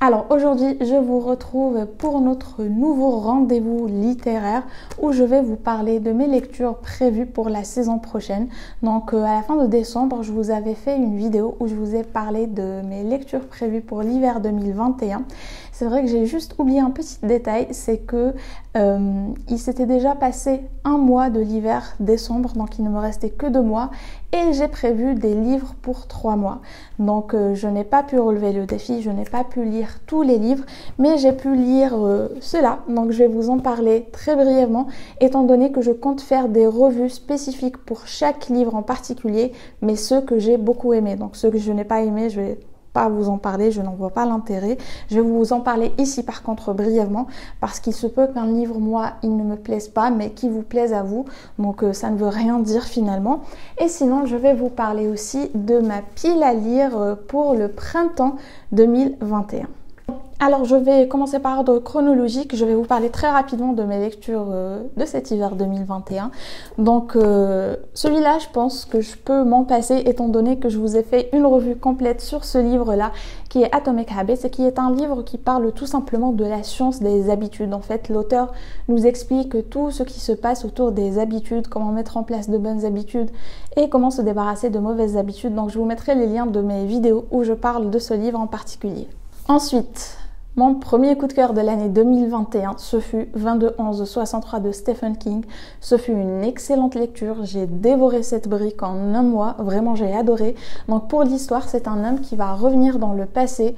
Alors aujourd'hui, je vous retrouve pour notre nouveau rendez-vous littéraire où je vais vous parler de mes lectures prévues pour la saison prochaine. Donc à la fin de décembre, je vous avais fait une vidéo où je vous ai parlé de mes lectures prévues pour l'hiver 2021. C'est vrai que j'ai juste oublié un petit détail, c'est que il s'était déjà passé un mois de l'hiver décembre, donc il ne me restait que 2 mois et j'ai prévu des livres pour 3 mois. Donc je n'ai pas pu relever le défi, je n'ai pas pu lire tous les livres, mais j'ai pu lire ceux-là. Donc je vais vous en parler très brièvement, étant donné que je compte faire des revues spécifiques pour chaque livre en particulier, mais ceux que j'ai beaucoup aimés. Donc ceux que je n'ai pas aimés, je vais pas vous en parler, je n'en vois pas l'intérêt. Je vais vous en parler ici par contre brièvement, parce qu'il se peut qu'un livre, moi, il ne me plaise pas, mais qu'il vous plaise à vous. Donc ça ne veut rien dire finalement. Et sinon, je vais vous parler aussi de ma pile à lire pour le printemps 2021. Alors je vais commencer par ordre chronologique, je vais vous parler très rapidement de mes lectures de cet hiver 2021. Donc celui-là, je pense que je peux m'en passer étant donné que je vous ai fait une revue complète sur ce livre-là qui est Atomic Habits et qui est un livre qui parle tout simplement de la science des habitudes. En fait, l'auteur nous explique tout ce qui se passe autour des habitudes, comment mettre en place de bonnes habitudes et comment se débarrasser de mauvaises habitudes. Donc je vous mettrai les liens de mes vidéos où je parle de ce livre en particulier. Ensuite, mon premier coup de cœur de l'année 2021, ce fut 22-11-63 de Stephen King. Ce fut une excellente lecture, j'ai dévoré cette brique en un mois, vraiment j'ai adoré. Donc pour l'histoire, c'est un homme qui va revenir dans le passé,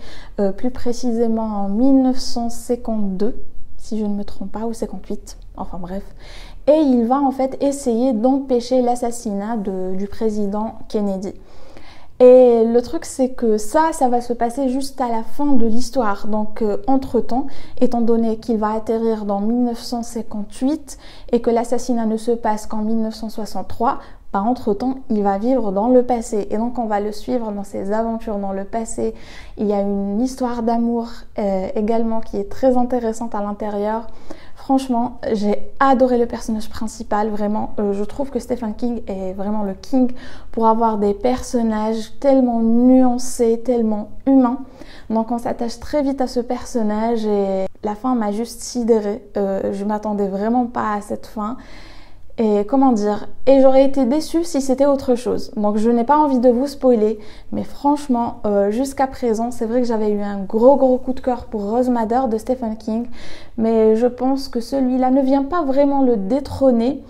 plus précisément en 1952, si je ne me trompe pas, ou 58, enfin bref. Et il va en fait essayer d'empêcher l'assassinat du président Kennedy. Et le truc, c'est que ça va se passer juste à la fin de l'histoire. Donc, entre-temps, étant donné qu'il va atterrir dans 1958 et que l'assassinat ne se passe qu'en 1963, entre-temps, il va vivre dans le passé. Et donc, on va le suivre dans ses aventures dans le passé. Il y a une histoire d'amour également qui est très intéressante à l'intérieur. Franchement, j'ai adoré le personnage principal, vraiment. Je trouve que Stephen King est vraiment le king pour avoir des personnages tellement nuancés, tellement humains. Donc on s'attache très vite à ce personnage et la fin m'a juste sidérée. Je m'attendais vraiment pas à cette fin. Et comment dire, et j'aurais été déçue si c'était autre chose. Donc je n'ai pas envie de vous spoiler, mais franchement, jusqu'à présent, c'est vrai que j'avais eu un gros coup de cœur pour Rose Madder de Stephen King, mais je pense que celui-là ne vient pas vraiment le détrôner,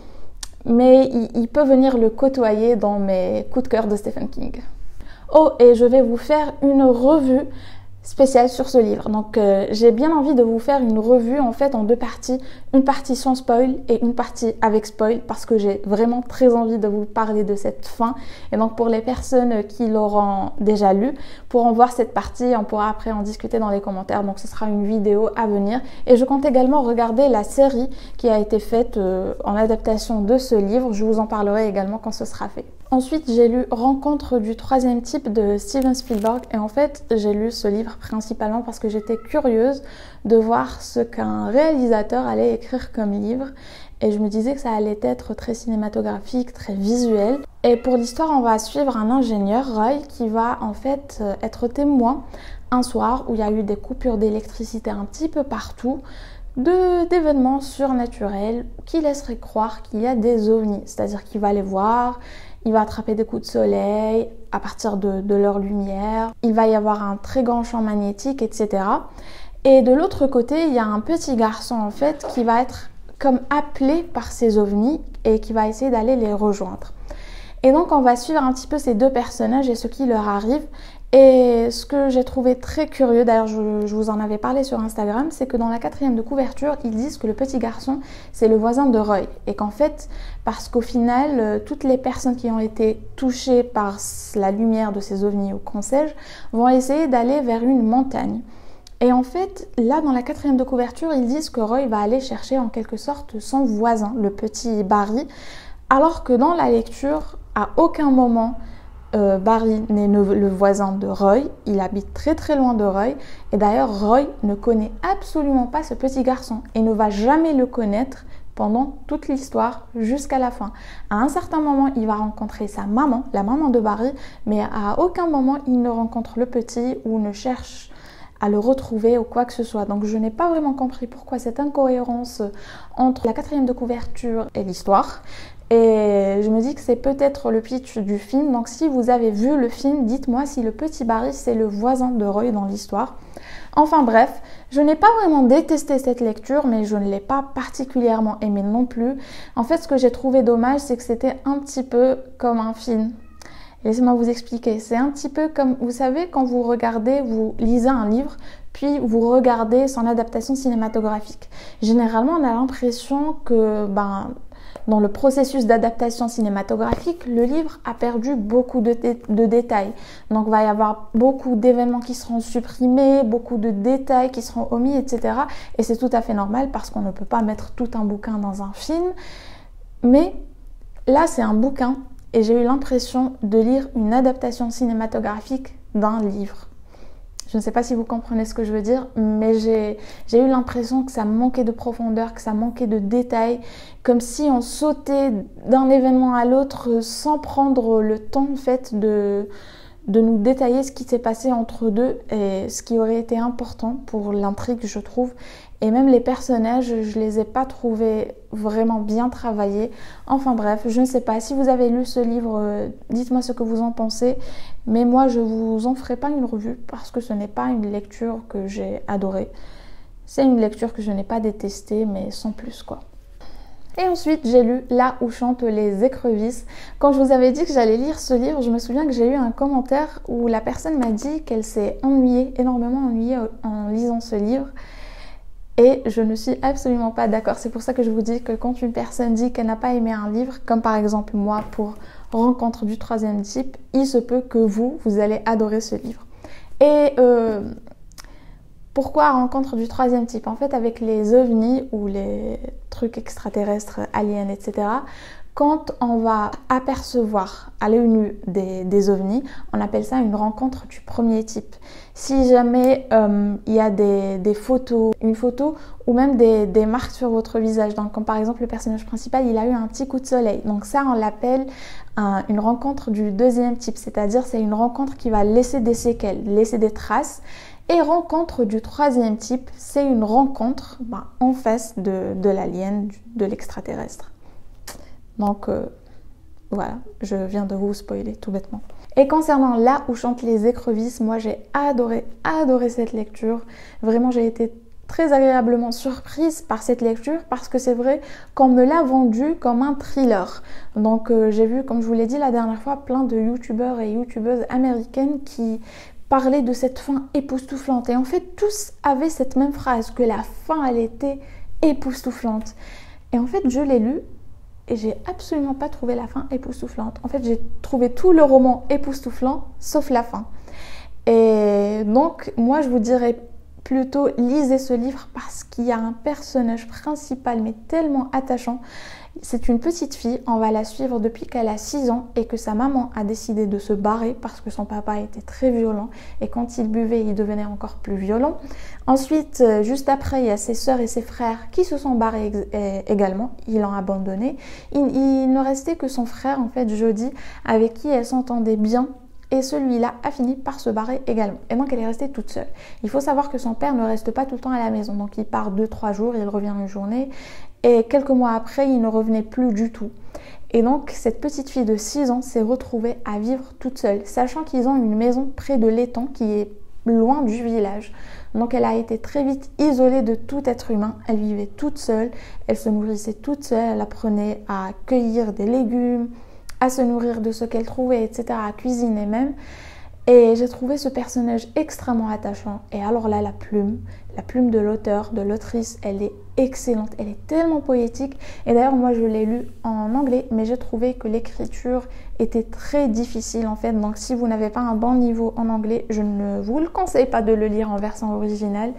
mais il peut venir le côtoyer dans mes coups de cœur de Stephen King. Oh, et je vais vous faire une revue spécial sur ce livre. Donc j'ai bien envie de vous faire une revue en fait en 2 parties, une partie sans spoil et une partie avec spoil parce que j'ai vraiment très envie de vous parler de cette fin. Et donc pour les personnes qui l'auront déjà lu pourront voir cette partie, on pourra après en discuter dans les commentaires. Donc ce sera une vidéo à venir et je compte également regarder la série qui a été faite en adaptation de ce livre. Je vous en parlerai également quand ce sera fait. Ensuite, j'ai lu Rencontre du troisième type de Steven Spielberg et en fait, j'ai lu ce livre principalement parce que j'étais curieuse de voir ce qu'un réalisateur allait écrire comme livre et je me disais que ça allait être très cinématographique, très visuel. Et pour l'histoire, on va suivre un ingénieur, Roy, qui va en fait être témoin un soir où il y a eu des coupures d'électricité un petit peu partout, d'événements surnaturels qui laisseraient croire qu'il y a des ovnis, c'est-à-dire qu'il va les voir. Il va attraper des coups de soleil à partir de leur lumière. Il va y avoir un très grand champ magnétique, etc. Et de l'autre côté, il y a un petit garçon en fait qui va être comme appelé par ces ovnis et qui va essayer d'aller les rejoindre. Et donc on va suivre un petit peu ces 2 personnages et ce qui leur arrive. Et ce que j'ai trouvé très curieux, d'ailleurs je vous en avais parlé sur Instagram, c'est que dans la 4e de couverture, ils disent que le petit garçon, c'est le voisin de Roy. Et qu'en fait, parce qu'au final, toutes les personnes qui ont été touchées par la lumière de ces ovnis ou qu'on sais-je, vont essayer d'aller vers une montagne. Et en fait, là, dans la 4e de couverture, ils disent que Roy va aller chercher en quelque sorte son voisin, le petit Barry, alors que dans la lecture, à aucun moment, Barry n'est le voisin de Roy, il habite très très loin de Roy et d'ailleurs Roy ne connaît absolument pas ce petit garçon et ne va jamais le connaître pendant toute l'histoire jusqu'à la fin. À un certain moment, il va rencontrer sa maman, la maman de Barry, mais à aucun moment il ne rencontre le petit ou ne cherche à le retrouver ou quoi que ce soit. Donc je n'ai pas vraiment compris pourquoi cette incohérence entre la quatrième de couverture et l'histoire. Et je me dis que c'est peut-être le pitch du film. Donc si vous avez vu le film, dites-moi si le petit Barry c'est le voisin de Roy dans l'histoire. Enfin bref, je n'ai pas vraiment détesté cette lecture, mais je ne l'ai pas particulièrement aimée non plus. En fait, ce que j'ai trouvé dommage, c'est que c'était un petit peu comme un film. Laissez-moi vous expliquer. C'est un petit peu comme, vous savez, quand vous regardez, vous lisez un livre, puis vous regardez son adaptation cinématographique. Généralement, on a l'impression que, dans le processus d'adaptation cinématographique, le livre a perdu beaucoup de détails. Donc, il va y avoir beaucoup d'événements qui seront supprimés, beaucoup de détails qui seront omis, etc. Et c'est tout à fait normal parce qu'on ne peut pas mettre tout un bouquin dans un film. Mais là, c'est un bouquin et j'ai eu l'impression de lire une adaptation cinématographique d'un livre. Je ne sais pas si vous comprenez ce que je veux dire, mais j'ai eu l'impression que ça manquait de profondeur, que ça manquait de détails, comme si on sautait d'un événement à l'autre sans prendre le temps en fait de nous détailler ce qui s'est passé entre deux et ce qui aurait été important pour l'intrigue, je trouve. Et même les personnages, je les ai pas trouvés vraiment bien travaillés. Enfin bref, je ne sais pas. Si vous avez lu ce livre, dites-moi ce que vous en pensez. Mais moi, je vous en ferai pas une revue parce que ce n'est pas une lecture que j'ai adorée. C'est une lecture que je n'ai pas détestée, mais sans plus quoi. Et ensuite, j'ai lu Là où chantent les écrevisses. Quand je vous avais dit que j'allais lire ce livre, je me souviens que j'ai eu un commentaire où la personne m'a dit qu'elle s'est énormément ennuyée en lisant ce livre. Et je ne suis absolument pas d'accord. C'est pour ça que je vous dis que quand une personne dit qu'elle n'a pas aimé un livre, comme par exemple moi pour Rencontre du troisième type, il se peut que vous allez adorer ce livre. Et pourquoi Rencontre du troisième type? En fait, avec les ovnis ou les trucs extraterrestres, aliens, etc., quand on va apercevoir à l'œil nu des ovnis, on appelle ça une rencontre du premier type. Si jamais il y a des photos, une photo ou même des marques sur votre visage, donc comme par exemple le personnage principal, il a eu un petit coup de soleil. Donc ça, on l'appelle une rencontre du deuxième type, c'est-à-dire c'est une rencontre qui va laisser des séquelles, laisser des traces. Et rencontre du troisième type, c'est une rencontre en face de l'alien, de l'extraterrestre. Donc voilà, je viens de vous spoiler tout bêtement. Et concernant Là où chantent les écrevisses, moi j'ai adoré cette lecture. Vraiment, j'ai été très agréablement surprise par cette lecture parce que c'est vrai qu'on me l'a vendu comme un thriller. Donc j'ai vu, comme je vous l'ai dit la dernière fois, plein de youtubeurs et youtubeuses américaines qui parlaient de cette fin époustouflante. Et en fait, tous avaient cette même phrase, que la fin, elle était époustouflante. Et en fait, je l'ai lu et j'ai absolument pas trouvé la fin époustouflante. En fait, j'ai trouvé tout le roman époustouflant, sauf la fin. Et donc, moi, je vous dirais plutôt lisez ce livre parce qu'il y a un personnage principal, mais tellement attachant. C'est une petite fille, on va la suivre depuis qu'elle a 6 ans et que sa maman a décidé de se barrer parce que son papa était très violent et quand il buvait, il devenait encore plus violent. Ensuite, juste après, il y a ses sœurs et ses frères qui se sont barrés également, ils l'ont abandonné. Il ne restait que son frère, en fait, Jody, avec qui elle s'entendait bien. Et celui-là a fini par se barrer également. Et donc, elle est restée toute seule. Il faut savoir que son père ne reste pas tout le temps à la maison. Donc, il part 2-3 jours, il revient une journée. Et quelques mois après, il ne revenait plus du tout. Et donc, cette petite fille de 6 ans s'est retrouvée à vivre toute seule, sachant qu'ils ont une maison près de l'étang qui est loin du village. Donc, elle a été très vite isolée de tout être humain. Elle vivait toute seule, elle se nourrissait toute seule, elle apprenait à cueillir des légumes, à se nourrir de ce qu'elle trouvait, etc., à cuisiner même. Et j'ai trouvé ce personnage extrêmement attachant. Et alors là, la plume de l'auteur, de l'autrice, elle est excellente. Elle est tellement poétique. Et d'ailleurs, moi, je l'ai lu en anglais, mais j'ai trouvé que l'écriture était très difficile, en fait. Donc, si vous n'avez pas un bon niveau en anglais, je ne vous le conseille pas de le lire en version originale.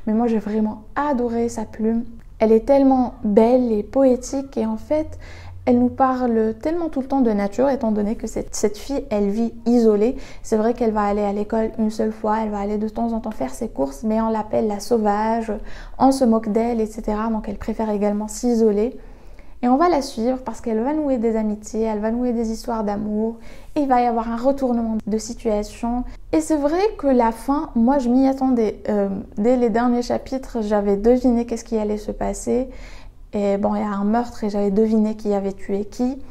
Mais moi, j'ai vraiment adoré sa plume. Elle est tellement belle et poétique. Et en fait, elle nous parle tellement tout le temps de nature, étant donné que cette fille, elle vit isolée. C'est vrai qu'elle va aller à l'école une seule fois, elle va aller de temps en temps faire ses courses, mais on l'appelle la sauvage, on se moque d'elle, etc. Donc elle préfère également s'isoler. Et on va la suivre parce qu'elle va nouer des amitiés, elle va nouer des histoires d'amour. Et il va y avoir un retournement de situation. Et c'est vrai que la fin, moi je m'y attendais. Dès les derniers chapitres, j'avais deviné qu'est-ce qui allait se passer. Et bon, il y a un meurtre et j'avais deviné qui avait tué qui.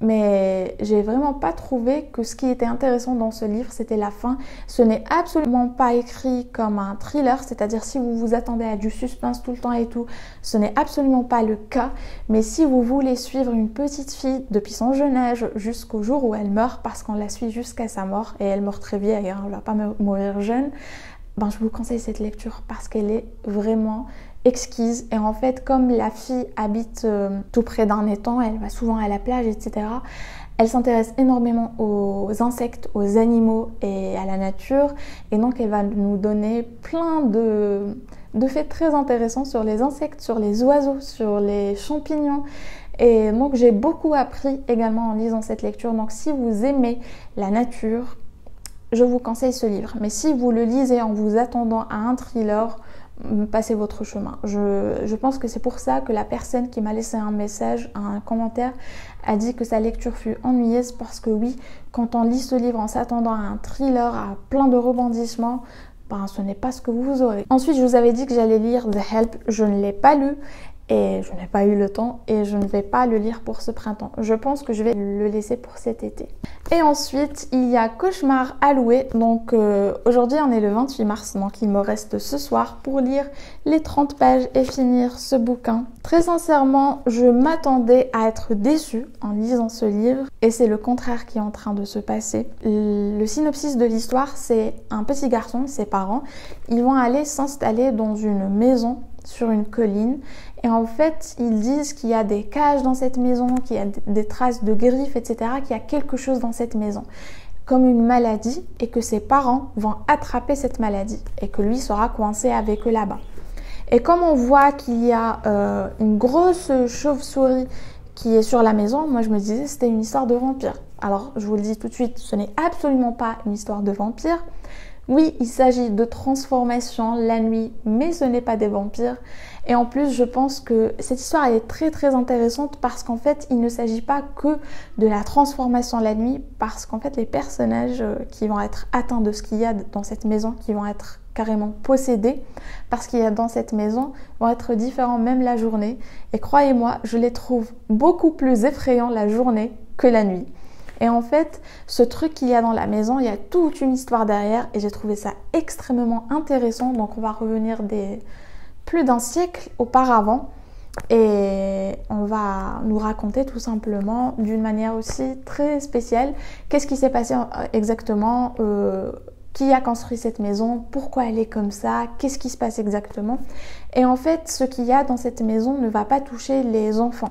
Mais j'ai vraiment pas trouvé que ce qui était intéressant dans ce livre, c'était la fin. Ce n'est absolument pas écrit comme un thriller, c'est-à-dire si vous vous attendez à du suspense tout le temps et tout, ce n'est absolument pas le cas. Mais si vous voulez suivre une petite fille depuis son jeune âge jusqu'au jour où elle meurt, parce qu'on la suit jusqu'à sa mort, et elle meurt très vieille, hein, elle va pas mourir jeune, ben je vous conseille cette lecture parce qu'elle est vraiment exquise. Et en fait, comme la fille habite tout près d'un étang, elle va souvent à la plage, etc. Elle s'intéresse énormément aux insectes, aux animaux et à la nature. Et donc, elle va nous donner plein de faits très intéressants sur les insectes, sur les oiseaux, sur les champignons. Et donc, j'ai beaucoup appris également en lisant cette lecture. Donc, si vous aimez la nature, je vous conseille ce livre. Mais si vous le lisez en vous attendant à un thriller, passez votre chemin. Je pense que c'est pour ça que la personne qui m'a laissé un message, un commentaire, a dit que sa lecture fut ennuyeuse parce que oui, quand on lit ce livre en s'attendant à un thriller, à plein de rebondissements, ben, ce n'est pas ce que vous aurez. Ensuite, je vous avais dit que j'allais lire The Help. Je ne l'ai pas lu. Et je n'ai pas eu le temps et je ne vais pas le lire pour ce printemps. Je pense que je vais le laisser pour cet été. Et ensuite, il y a Cauchemar à louer. Donc aujourd'hui, on est le 28 mars, donc il me reste ce soir pour lire les 30 pages et finir ce bouquin. Très sincèrement, je m'attendais à être déçue en lisant ce livre et c'est le contraire qui est en train de se passer. Le synopsis de l'histoire, c'est un petit garçon, ses parents, ils vont aller s'installer dans une maison sur une colline et en fait ils disent qu'il y a des cages dans cette maison, qu'il y a des traces de griffes, etc., qu'il y a quelque chose dans cette maison comme une maladie et que ses parents vont attraper cette maladie et que lui sera coincé avec eux là-bas. Et comme on voit qu'il y a une grosse chauve-souris qui est sur la maison, moi je me disais c'était une histoire de vampire. Alors je vous le dis tout de suite, ce n'est absolument pas une histoire de vampire. Oui, il s'agit de transformation la nuit, mais ce n'est pas des vampires. Et en plus, je pense que cette histoire elle est très très intéressante parce qu'en fait, il ne s'agit pas que de la transformation la nuit, parce qu'en fait, les personnages qui vont être atteints de ce qu'il y a dans cette maison, qui vont être carrément possédés parce qu'il y a dans cette maison, vont être différents même la journée. Et croyez-moi, je les trouve beaucoup plus effrayants la journée que la nuit. Et en fait, ce truc qu'il y a dans la maison, il y a toute une histoire derrière et j'ai trouvé ça extrêmement intéressant. Donc on va revenir plus d'un siècle auparavant et on va nous raconter tout simplement d'une manière aussi très spéciale qu'est-ce qui s'est passé exactement, qui a construit cette maison, pourquoi elle est comme ça, qu'est-ce qui se passe exactement. Et en fait, ce qu'il y a dans cette maison ne va pas toucher les enfants.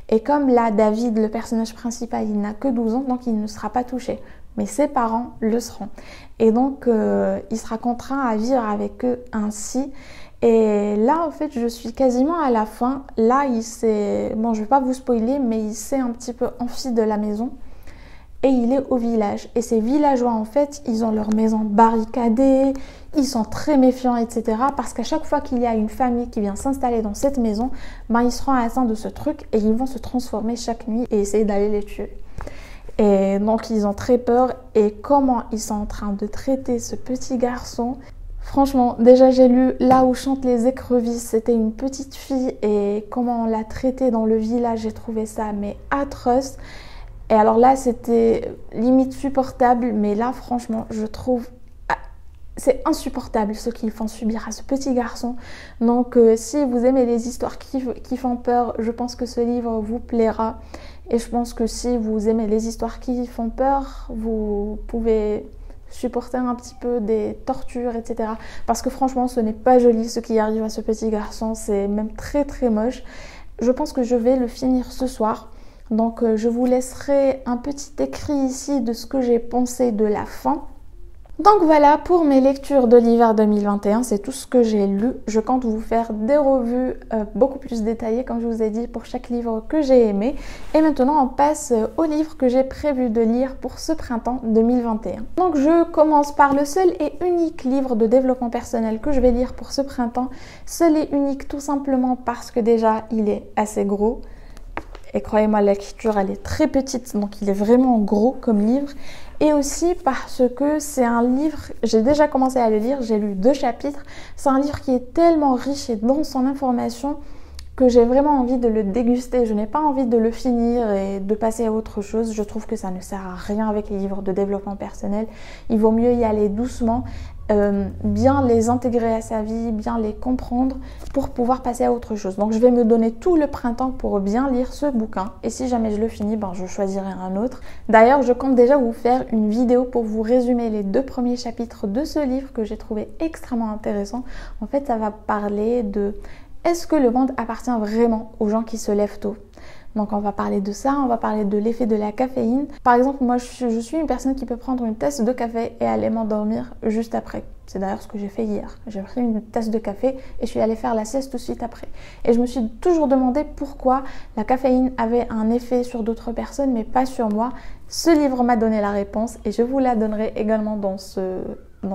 Et comme là, David, le personnage principal, il n'a que 12 ans, donc il ne sera pas touché. Mais ses parents le seront. Et donc, il sera contraint à vivre avec eux ainsi. Et là, en fait, je suis quasiment à la fin. Là, il s'est... Bon, je ne vais pas vous spoiler, mais il s'est un petit peu enfui de la maison. Et il est au village. Et ces villageois, en fait, ils ont leur maison barricadée, ils sont très méfiants, etc. Parce qu'à chaque fois qu'il y a une famille qui vient s'installer dans cette maison, ben, ils seront atteints de ce truc et ils vont se transformer chaque nuit et essayer d'aller les tuer. Et donc, ils ont très peur. Et comment ils sont en train de traiter ce petit garçon? Franchement, déjà j'ai lu Là où chantent les écrevisses, c'était une petite fille et comment on l'a traitée dans le village, j'ai trouvé ça mais atroce. Et alors là, c'était limite supportable, mais là, franchement, je trouve c'est insupportable ce qu'ils font subir à ce petit garçon. Donc, si vous aimez les histoires qui font peur, je pense que ce livre vous plaira. Et je pense que si vous aimez les histoires qui font peur, vous pouvez supporter un petit peu des tortures, etc. Parce que franchement, ce n'est pas joli ce qui arrive à ce petit garçon. C'est même très très moche. Je pense que je vais le finir ce soir. Donc je vous laisserai un petit écrit ici de ce que j'ai pensé de la fin. Donc voilà pour mes lectures de l'hiver 2021, c'est tout ce que j'ai lu. Je compte vous faire des revues beaucoup plus détaillées comme je vous ai dit pour chaque livre que j'ai aimé. Et maintenant on passe au livre que j'ai prévu de lire pour ce printemps 2021. Donc je commence par le seul et unique livre de développement personnel que je vais lire pour ce printemps. Seul et unique tout simplement parce que déjà il est assez gros. Et croyez-moi, la lecture, elle est très petite, donc il est vraiment gros comme livre. Et aussi parce que c'est un livre, j'ai déjà commencé à le lire, j'ai lu 2 chapitres. C'est un livre qui est tellement riche et dense en informations que j'ai vraiment envie de le déguster. Je n'ai pas envie de le finir et de passer à autre chose. Je trouve que ça ne sert à rien avec les livres de développement personnel. Il vaut mieux y aller doucement, bien les intégrer à sa vie, bien les comprendre pour pouvoir passer à autre chose. Donc je vais me donner tout le printemps pour bien lire ce bouquin. Et si jamais je le finis, je choisirai un autre. D'ailleurs, je compte déjà vous faire une vidéo pour vous résumer les 2 premiers chapitres de ce livre que j'ai trouvé extrêmement intéressant. En fait, ça va parler de... Est-ce que le monde appartient vraiment aux gens qui se lèvent tôt? Donc on va parler de ça, on va parler de l'effet de la caféine. Par exemple, moi je suis une personne qui peut prendre une tasse de café et aller m'endormir juste après. C'est d'ailleurs ce que j'ai fait hier. J'ai pris une tasse de café et je suis allée faire la sieste tout de suite après. Et je me suis toujours demandé pourquoi la caféine avait un effet sur d'autres personnes mais pas sur moi. Ce livre m'a donné la réponse et je vous la donnerai également dans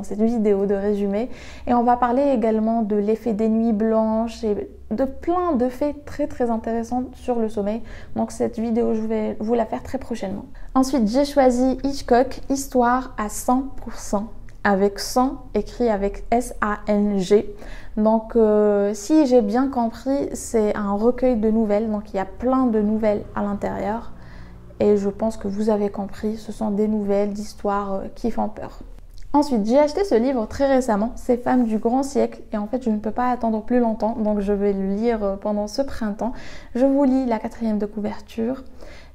cette vidéo de résumé. Et on va parler également de l'effet des nuits blanches et de plein de faits très très intéressants sur le sommeil. Donc cette vidéo, je vais vous la faire très prochainement. Ensuite, j'ai choisi Hitchcock, Histoire à 100%. Avec 100 écrit avec S-A-N-G. Donc si j'ai bien compris, c'est un recueil de nouvelles. Donc il y a plein de nouvelles à l'intérieur. Et je pense que vous avez compris, ce sont des nouvelles d'histoires qui font peur. Ensuite, j'ai acheté ce livre très récemment, Ces femmes du grand siècle, et en fait je ne peux pas attendre plus longtemps, donc je vais le lire pendant ce printemps. Je vous lis la 4e de couverture.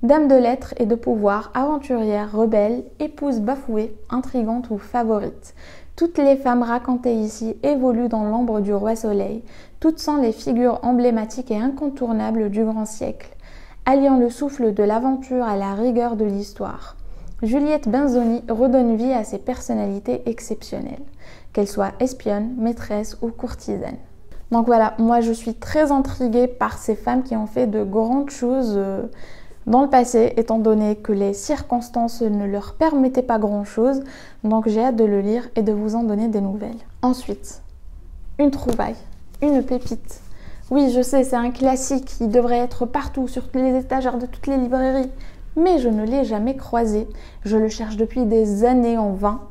Dame de lettres et de pouvoir, aventurière, rebelle, épouse bafouée, intrigante ou favorite. Toutes les femmes racontées ici évoluent dans l'ombre du roi soleil. Toutes sont les figures emblématiques et incontournables du grand siècle, alliant le souffle de l'aventure à la rigueur de l'histoire. Juliette Benzoni redonne vie à ces personnalités exceptionnelles, qu'elles soient espionnes, maîtresses ou courtisanes. Donc voilà, moi je suis très intriguée par ces femmes qui ont fait de grandes choses dans le passé, étant donné que les circonstances ne leur permettaient pas grand-chose. Donc j'ai hâte de le lire et de vous en donner des nouvelles. Ensuite, une trouvaille, une pépite. Oui, je sais, c'est un classique, il devrait être partout, sur les étagères de toutes les librairies. Mais je ne l'ai jamais croisé. Je le cherche depuis des années en vain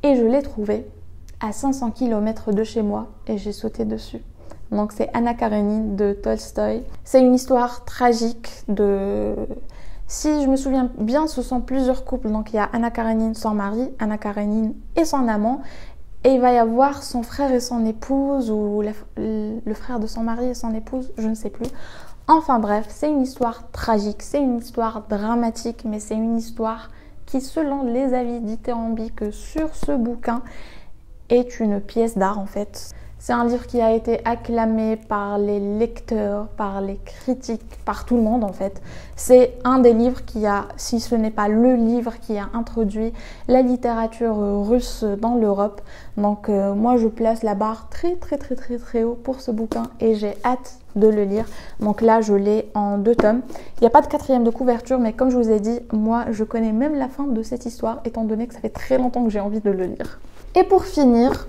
et je l'ai trouvé à 500 km de chez moi et j'ai sauté dessus. Donc c'est Anna Karénine de Tolstoï. C'est une histoire tragique de... Si je me souviens bien, ce sont plusieurs couples. Donc il y a Anna Karénine, son mari, Anna Karénine et son amant. Et il va y avoir son frère et son épouse ou le frère de son mari et son épouse, je ne sais plus. Enfin bref, c'est une histoire tragique, c'est une histoire dramatique, mais c'est une histoire qui, selon les avis dithyrambiques sur ce bouquin, est une pièce d'art en fait. C'est un livre qui a été acclamé par les lecteurs, par les critiques, par tout le monde en fait. C'est un des livres qui a, si ce n'est pas le livre qui a introduit la littérature russe dans l'Europe. Donc moi je place la barre très très très très très haut pour ce bouquin et j'ai hâte de le lire. Donc là je l'ai en 2 tomes. Il n'y a pas de 4e de couverture, mais comme je vous ai dit, moi je connais même la fin de cette histoire étant donné que ça fait très longtemps que j'ai envie de le lire. Et pour finir,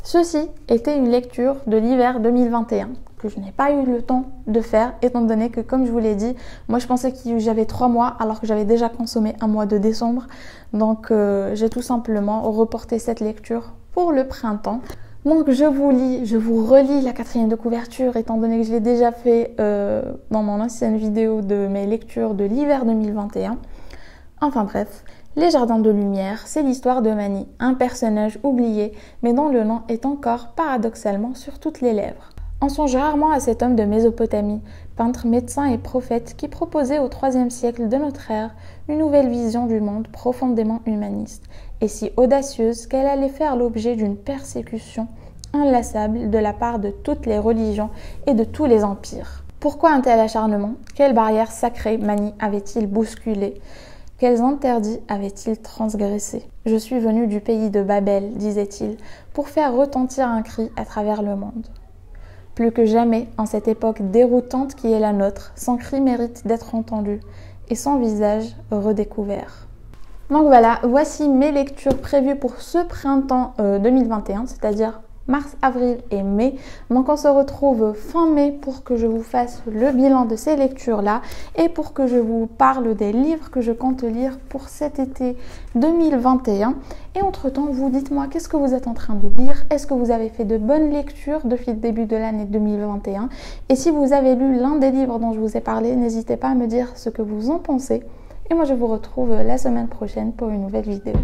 ceci était une lecture de l'hiver 2021 que je n'ai pas eu le temps de faire étant donné que, comme je vous l'ai dit, moi je pensais que j'avais 3 mois alors que j'avais déjà consommé un mois de décembre. Donc j'ai tout simplement reporté cette lecture pour le printemps. Donc je vous relis la 4e de couverture étant donné que je l'ai déjà fait dans mon ancienne vidéo de mes lectures de l'hiver 2021. Enfin bref. Les Jardins de Lumière, c'est l'histoire de Mani, un personnage oublié, mais dont le nom est encore paradoxalement sur toutes les lèvres. On songe rarement à cet homme de Mésopotamie, peintre, médecin et prophète qui proposait au IIIe siècle de notre ère une nouvelle vision du monde profondément humaniste, et si audacieuse qu'elle allait faire l'objet d'une persécution inlassable de la part de toutes les religions et de tous les empires. Pourquoi un tel acharnement? Quelles barrières sacrées Mani avait-il bousculées? Quels interdits avait-il transgressés? Je suis venu du pays de Babel, disait-il, pour faire retentir un cri à travers le monde. Plus que jamais, en cette époque déroutante qui est la nôtre, son cri mérite d'être entendu et son visage redécouvert. Donc voilà, voici mes lectures prévues pour ce printemps 2021, c'est-à-dire mars, avril et mai. Donc on se retrouve fin mai pour que je vous fasse le bilan de ces lectures-là et pour que je vous parle des livres que je compte lire pour cet été 2021. Et entre-temps, vous dites-moi qu'est-ce que vous êtes en train de lire? Est-ce que vous avez fait de bonnes lectures depuis le début de l'année 2021? Et si vous avez lu l'un des livres dont je vous ai parlé, n'hésitez pas à me dire ce que vous en pensez. Et moi, je vous retrouve la semaine prochaine pour une nouvelle vidéo.